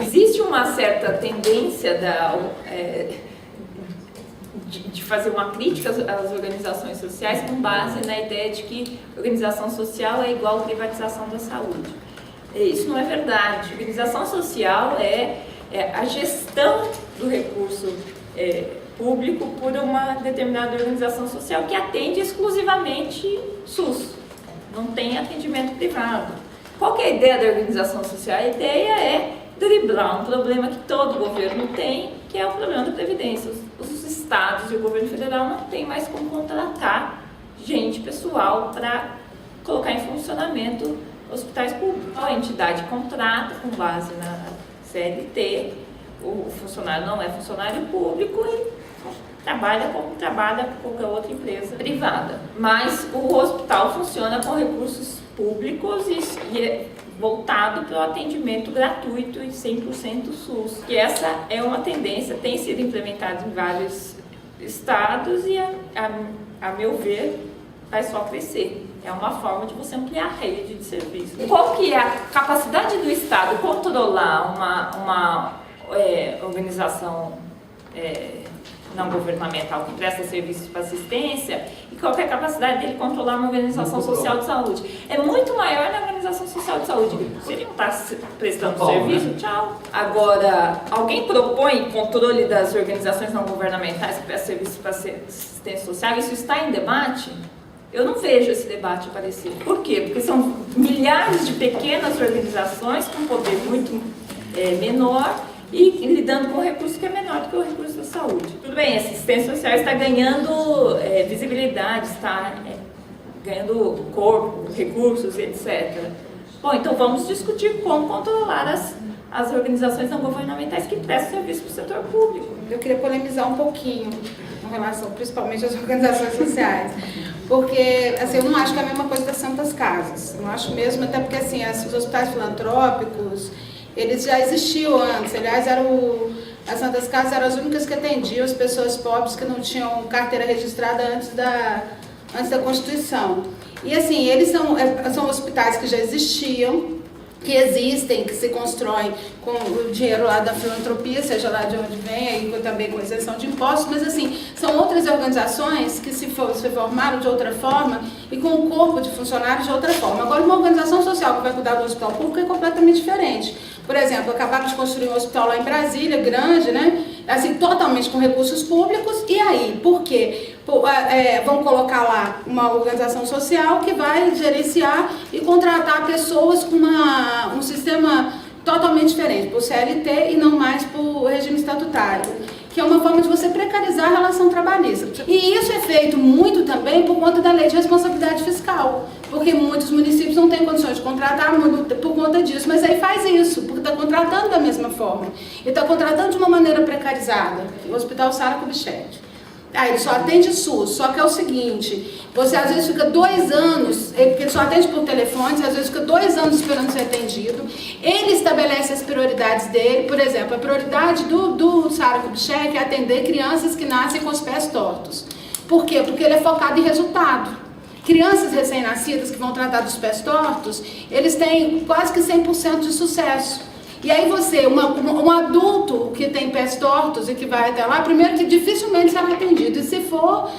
Existe uma certa tendência de fazer uma crítica às organizações sociais com base na ideia de que organização social é igual à privatização da saúde. Isso não é verdade. Organização social é a gestão do recurso público por uma determinada organização social que atende exclusivamente SUS, não tem atendimento privado. Qual que é a ideia da organização social? A ideia é driblar um problema que todo governo tem, que é o problema da Previdência. Os estados e o governo federal não tem mais como contratar pessoal para colocar em funcionamento hospitais públicos. A entidade contrata com base na CLT, o funcionário não é funcionário público e trabalha como trabalha com qualquer outra empresa privada. Mas o hospital funciona com recursos públicos e é voltado para o atendimento gratuito e 100% SUS. E essa é uma tendência, tem sido implementada em vários estados e, a meu ver, vai só crescer. É uma forma de você ampliar a rede de serviços. Qual que é a capacidade do Estado controlar uma organização não governamental que presta serviços para assistência e qual que é a capacidade dele controlar uma organização social de saúde? É muito maior na organização social de saúde. Se ele não está prestando serviço, tchau. Agora, alguém propõe controle das organizações não governamentais que prestam serviços para assistência social? Isso está em debate? Eu não vejo esse debate aparecer. Por quê? Porque são milhares de pequenas organizações com poder muito menor e lidando com um recurso que é menor do que o recurso da saúde. Tudo bem, a assistência social está ganhando visibilidade, está ganhando corpo, recursos, etc. Bom, então vamos discutir como controlar as organizações não governamentais que prestam serviço para o setor público. Eu queria polemizar um pouquinho em relação, principalmente, às organizações sociais. Porque, assim, eu não acho que é a mesma coisa das santas casas. Não acho mesmo, até porque, assim, os hospitais filantrópicos, eles já existiam antes. Aliás, as santas casas eram as únicas que atendiam as pessoas pobres que não tinham carteira registrada antes da Constituição. E, assim, eles são hospitais que já existiam, que existem, que se constroem com o dinheiro lá da filantropia, seja lá de onde vem, aí também com isenção de impostos, mas assim, são outras organizações que se formaram de outra forma e com um corpo de funcionários de outra forma. Agora, uma organização social que vai cuidar do hospital público é completamente diferente. Por exemplo, acabaram de construir um hospital lá em Brasília, grande, né? Assim, totalmente com recursos públicos, e aí, por quê? Vão colocar lá uma organização social que vai gerenciar e contratar pessoas com um sistema totalmente diferente, por CLT e não mais por regime estatutário, que é uma forma de você precarizar a relação trabalhista. E isso é feito muito também por conta da lei de responsabilidade fiscal, porque muitos municípios não têm condições de contratar por conta disso, mas aí faz isso, porque está contratando da mesma forma, e está contratando de uma maneira precarizada. O Hospital Sara Kubitschek. Ele só atende SUS, só que é o seguinte, você às vezes fica 2 anos, porque ele só atende por telefone, às vezes fica 2 anos esperando ser atendido, ele estabelece as prioridades dele, por exemplo, a prioridade do Sara Kubitschek é atender crianças que nascem com os pés tortos. Por quê? Porque ele é focado em resultado. Crianças recém-nascidas que vão tratar dos pés tortos, eles têm quase que 100% de sucesso. E aí um adulto que tem pés tortos e que vai até lá, primeiro que dificilmente será atendido, e se for,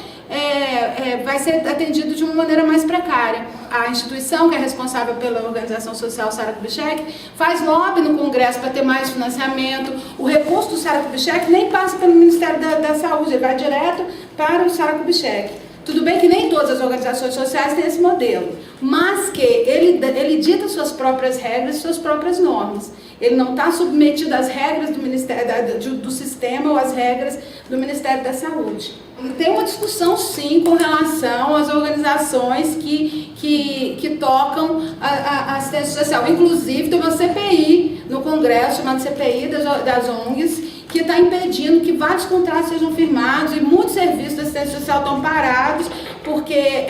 vai ser atendido de uma maneira mais precária. A instituição que é responsável pela organização social Sara Kubitschek faz lobby no Congresso para ter mais financiamento. O recurso do Sara Kubitschek nem passa pelo Ministério da Saúde, ele vai direto para o Sara Kubitschek. Tudo bem que nem todas as organizações sociais têm esse modelo, mas que ele dita suas próprias regras, suas próprias normas. Ele não está submetido às regras do Ministério do Sistema ou às regras do Ministério da Saúde. Tem uma discussão, sim, com relação às organizações que tocam a assistência social. Inclusive, tem uma CPI no Congresso, chamada CPI das ONGs, que está impedindo que vários contratos sejam firmados e muitos serviços da assistência social estão parados porque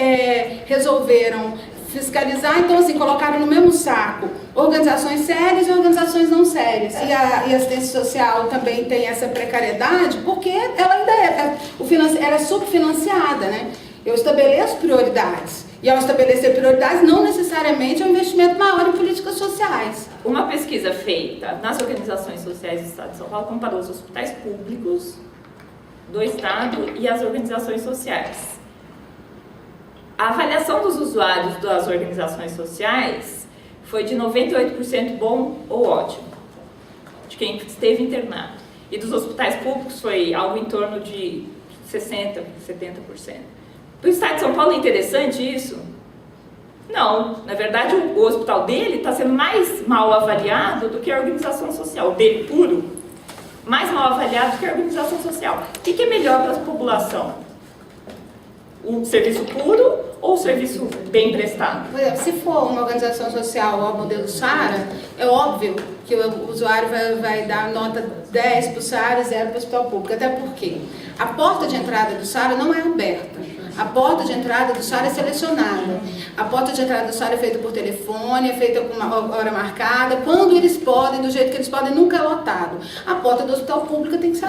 resolveram fiscalizar, então assim, colocaram no mesmo saco organizações sérias e organizações não sérias. E a assistência social também tem essa precariedade, porque ela ainda ela é subfinanciada, né? Eu estabeleço prioridades. E ao estabelecer prioridades, não necessariamente é um investimento maior em políticas sociais. Uma pesquisa feita nas organizações sociais do Estado de São Paulo comparou os hospitais públicos do Estado e as organizações sociais. A avaliação dos usuários das organizações sociais foi de 98% bom ou ótimo, de quem esteve internado. E dos hospitais públicos foi algo em torno de 60%, 70%. Para o Estado de São Paulo é interessante isso? Não. Na verdade, o hospital dele está sendo mais mal avaliado do que a organização social. O dele puro, mais mal avaliado do que a organização social. O que é melhor para a população? O serviço puro ou o serviço bem prestado? Por exemplo, se for uma organização social ao modelo SARA, é óbvio que o usuário vai dar nota 10 para o SARA e 0 para o hospital público. Até porque a porta de entrada do SARA não é aberta. A porta de entrada do SARA é selecionada. A porta de entrada do SARA é feita por telefone, é feita com uma hora marcada. Quando eles podem, do jeito que eles podem, nunca é lotado. A porta do hospital público tem que ser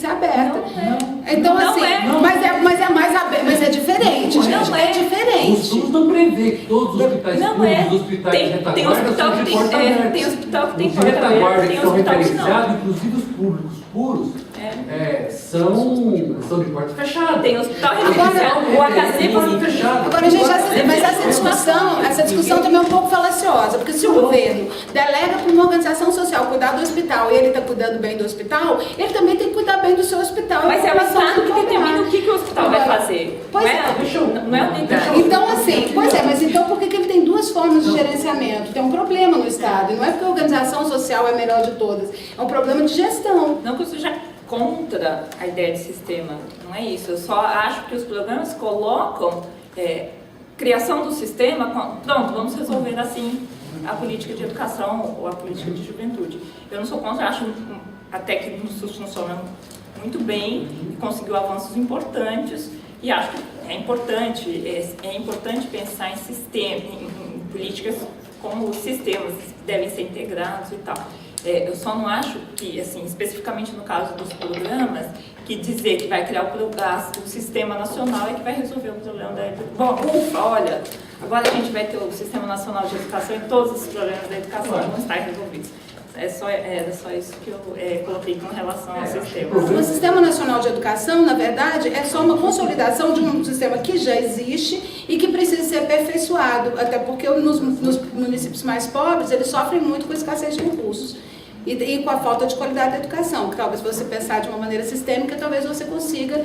aberta. Não é. Então, Não assim, é. mas é mais aberta, mas é diferente, gente. Não é. É diferente. O SUS não prevê que todos os hospitais Não públicos, é. os hospitais de Tem retaguarda hospital são que de tem, porta aberta. tem hospital que tem Os de porta aberta, retaguarda tem que são hospital que não. referenciados, inclusive os públicos puros, são de porta fechada. Tem hospital Agora, referenciado, o HC tem porta fechada. Agora, gente, mas essa discussão também é um pouco falaciosa, porque se o governo delega para uma organização social cuidar do hospital e ele está cuidando bem do hospital, ele também tem que cuidar bem do seu hospital. Mas é o Estado que determina o que o hospital vai Agora, fazer. pois Não é a unidade. Então, assim, mas então por que ele tem duas formas de gerenciamento? Tem um problema no Estado, e não é porque a organização social é a melhor de todas, é um problema de gestão. Não que eu seja contra a ideia de sistema, não é isso. Eu só acho que os programas colocam criação do sistema, pronto, vamos resolver assim a política de educação ou a política de juventude. Eu não sou contra, acho até que o SUS funciona muito bem e conseguiu avanços importantes, e acho que é importante pensar em sistema, em políticas como os sistemas devem ser integrados e tal. Eu só não acho que, assim, especificamente no caso dos programas, que dizer que vai criar o sistema nacional é que vai resolver o problema da educação. Bom, ufa, olha, agora a gente vai ter o Sistema Nacional de Educação e todos os problemas da educação vão estar resolvidos. Era só isso que eu coloquei com relação ao sistema. O Sistema Nacional de Educação, na verdade, é só uma consolidação de um sistema que já existe e que precisa ser aperfeiçoado, até porque nos municípios mais pobres, eles sofrem muito com a escassez de recursos. E com a falta de qualidade da educação, que talvez você pensar de uma maneira sistêmica, talvez você consiga,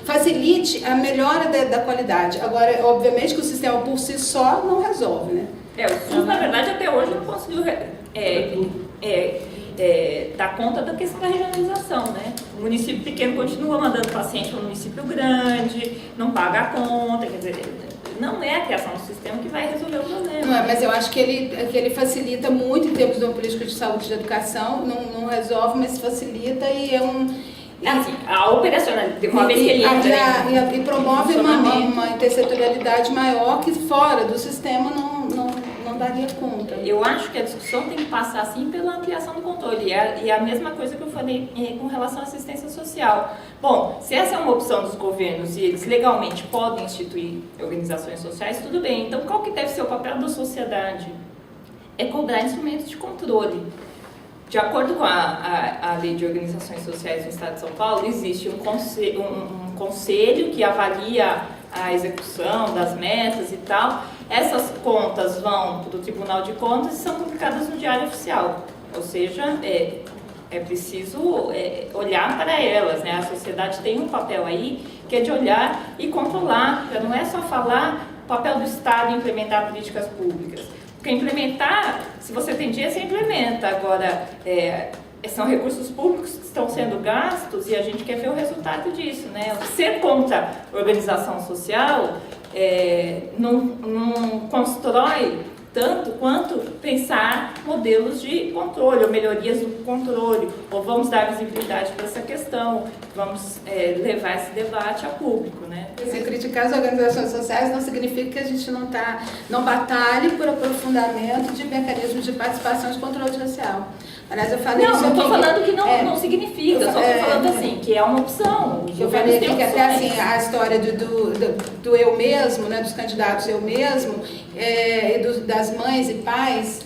facilite a melhora da qualidade. Agora, obviamente que o sistema por si só não resolve, né? O SUS, na verdade, até hoje não conseguiu dar conta da questão da regionalização, né? O município pequeno continua mandando paciente para o município grande, não paga a conta, quer dizer, não é a criação do sistema que vai resolver o problema. Não, mas eu acho que ele facilita muito em termos de uma política de saúde e de educação, não resolve, mas facilita e é um... Assim, a operacionalidade, uma vez que ele entra... E promove uma intersetorialidade maior que fora do sistema não daria conta. Eu acho que a discussão tem que passar, assim, pela ampliação do controle. E a mesma coisa que eu falei com relação à assistência social. Bom, se essa é uma opção dos governos e eles legalmente podem instituir organizações sociais, tudo bem. Então, qual que deve ser o papel da sociedade? É cobrar instrumentos de controle. De acordo com a Lei de Organizações Sociais do Estado de São Paulo, existe um conselho que avalia a execução das metas e tal. Essas contas vão para o Tribunal de Contas e são publicadas no Diário Oficial. Ou seja, é preciso olhar para elas, né? A sociedade tem um papel aí que é de olhar e controlar. Não é só falar o papel do Estado em implementar políticas públicas. Porque implementar, se você tem dinheiro, você implementa. Agora, são recursos públicos que estão sendo gastos e a gente quer ver o resultado disso, né? Ser contra a organização social não constrói tanto quanto pensar modelos de controle, ou melhorias do controle, ou vamos dar visibilidade para essa questão, vamos levar esse debate a público, né? Se criticar as organizações sociais não significa que a gente não batalhe por aprofundamento de mecanismos de participação e de controle social. Aliás, eu falei isso Não aqui. estou falando que não significa, eu só estou falando assim, que é uma opção. Eu falei aqui que até assim, a história do eu mesmo, né, dos candidatos eu mesmo, e das mães e pais,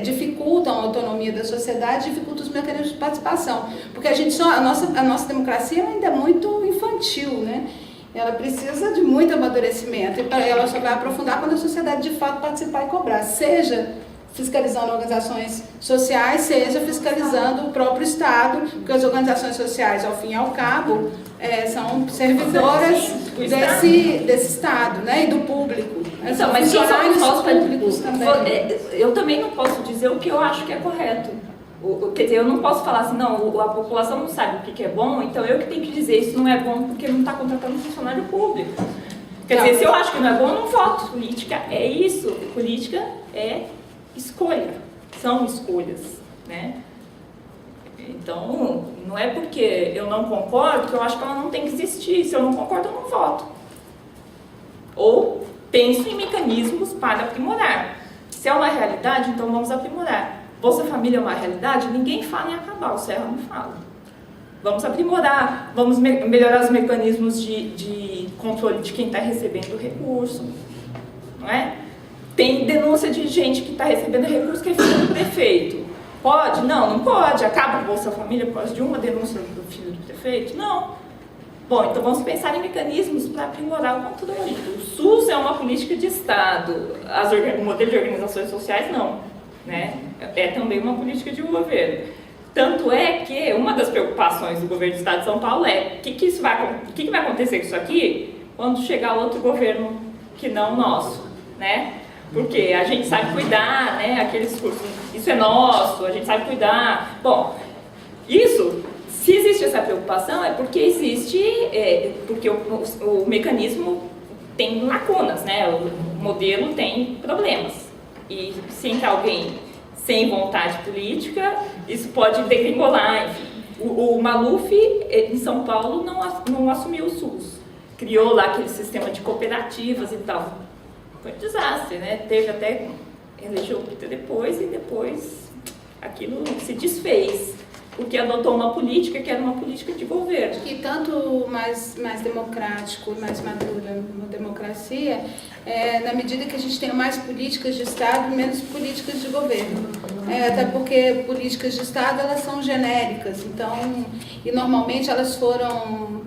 dificultam a autonomia da sociedade, dificultam os mecanismos de participação. Porque a nossa democracia ainda é muito infantil, né? Ela precisa de muito amadurecimento, e ela só vai aprofundar quando a sociedade de fato participar e cobrar, seja fiscalizando organizações sociais, seja fiscalizando o próprio Estado, porque as organizações sociais, ao fim e ao cabo, são servidoras desse Estado, né, e do público. Então, mas públicos também. Eu também não posso dizer o que eu acho que é correto. Quer dizer, eu não posso falar assim, não, a população não sabe o que é bom, então eu que tenho que dizer isso não é bom porque não está contratando um funcionário público. Quer dizer, se eu acho que não é bom, eu não voto. Política é isso. Política é escolha. São escolhas, né? Então, não é porque eu não concordo que eu acho que ela não tem que existir. Se eu não concordo, eu não voto. Ou penso em mecanismos para aprimorar. Se é uma realidade, então vamos aprimorar. Bolsa Família é uma realidade? Ninguém fala em acabar, o Serra não fala. Vamos aprimorar, vamos melhorar os mecanismos de controle de quem está recebendo o recurso, não é? Tem denúncia de gente que está recebendo recurso que é filho do prefeito. Pode? Não, não pode. Acaba a Bolsa Família por causa de uma denúncia do filho do prefeito? Não. Bom, então vamos pensar em mecanismos para aprimorar o controle. O SUS é uma política de Estado, o modelo de organizações sociais não, né? É também uma política de governo. Tanto é que uma das preocupações do governo do Estado de São Paulo é o que vai acontecer com isso aqui quando chegar outro governo que não o nosso, né? Porque a gente sabe cuidar, né? Aquele discurso, isso é nosso, a gente sabe cuidar. Bom, isso, se existe essa preocupação, é porque existe, porque o mecanismo tem lacunas, né? O modelo tem problemas. E se entrar alguém sem vontade política, isso pode degringolar, enfim. O Maluf, em São Paulo, não assumiu o SUS. Criou lá aquele sistema de cooperativas e tal. Foi um desastre, né? Teve até, elegeu o PT depois, e depois aquilo se desfez. Porque adotou uma política que era uma política de governo. E tanto mais democrático e mais madura na democracia, na medida que a gente tem mais políticas de Estado, menos políticas de governo. Até porque políticas de Estado, elas são genéricas, então, e normalmente elas foram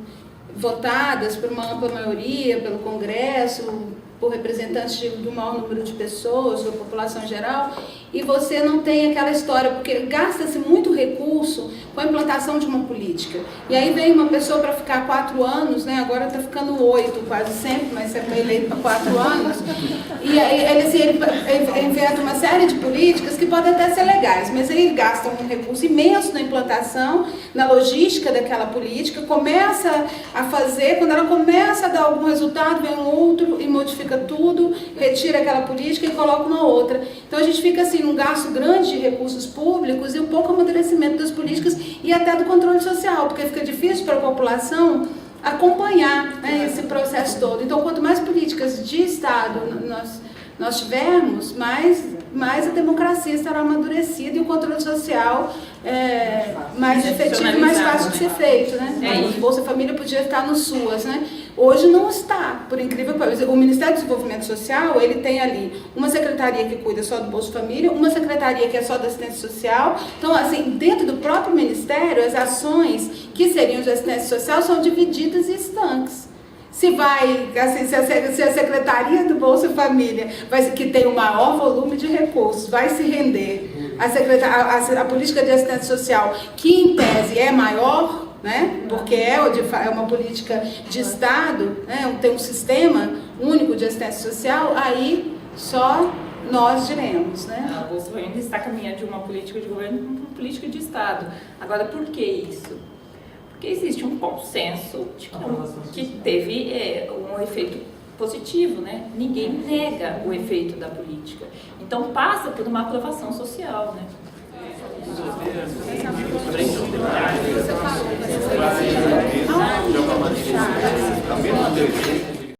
votadas por uma ampla maioria, pelo Congresso, por representantes do maior número de pessoas, da população em geral, e você não tem aquela história, porque gasta-se muito recurso com a implantação de uma política. E aí vem uma pessoa para ficar 4 anos, né? Agora está ficando 8 quase sempre, mas você foi eleito para 4 anos, e aí ele inventa uma série de políticas que podem até ser legais, mas aí gastam um recurso imenso na implantação, na logística daquela política, começa a fazer, quando ela começa a dar algum resultado, vem um outro e modifica tudo, retira aquela política e coloca uma outra. Então a gente fica assim num gasto grande de recursos públicos e um pouco amadurecimento das políticas e até do controle social, porque fica difícil para a população acompanhar, né, esse processo todo. Então quanto mais políticas de Estado nós tivermos, mais a democracia estará amadurecida e o controle social mais efetivo e mais fácil de ser feito, né? O Bolsa Família podia estar no SUAS, né? Hoje não está, por incrível que pareça. O Ministério do Desenvolvimento Social, ele tem ali uma secretaria que cuida só do Bolsa Família, uma secretaria que é só da assistência social. Então, assim, dentro do próprio Ministério, as ações que seriam de assistência social são divididas em estanques. Se a Secretaria do Bolsa Família, que tem o maior volume de recursos, vai se render a política de assistência social, que em tese é maior, né? Porque é uma política de Estado, né? Tem um sistema único de assistência social, aí só nós diremos, né? A Bolsa Família está caminhando de uma política de governo para uma política de Estado. Agora, por que isso? Porque existe um consenso que teve um efeito positivo, né? Ninguém nega o efeito da política. Então passa por uma aprovação social, né? De alguma maneira, esse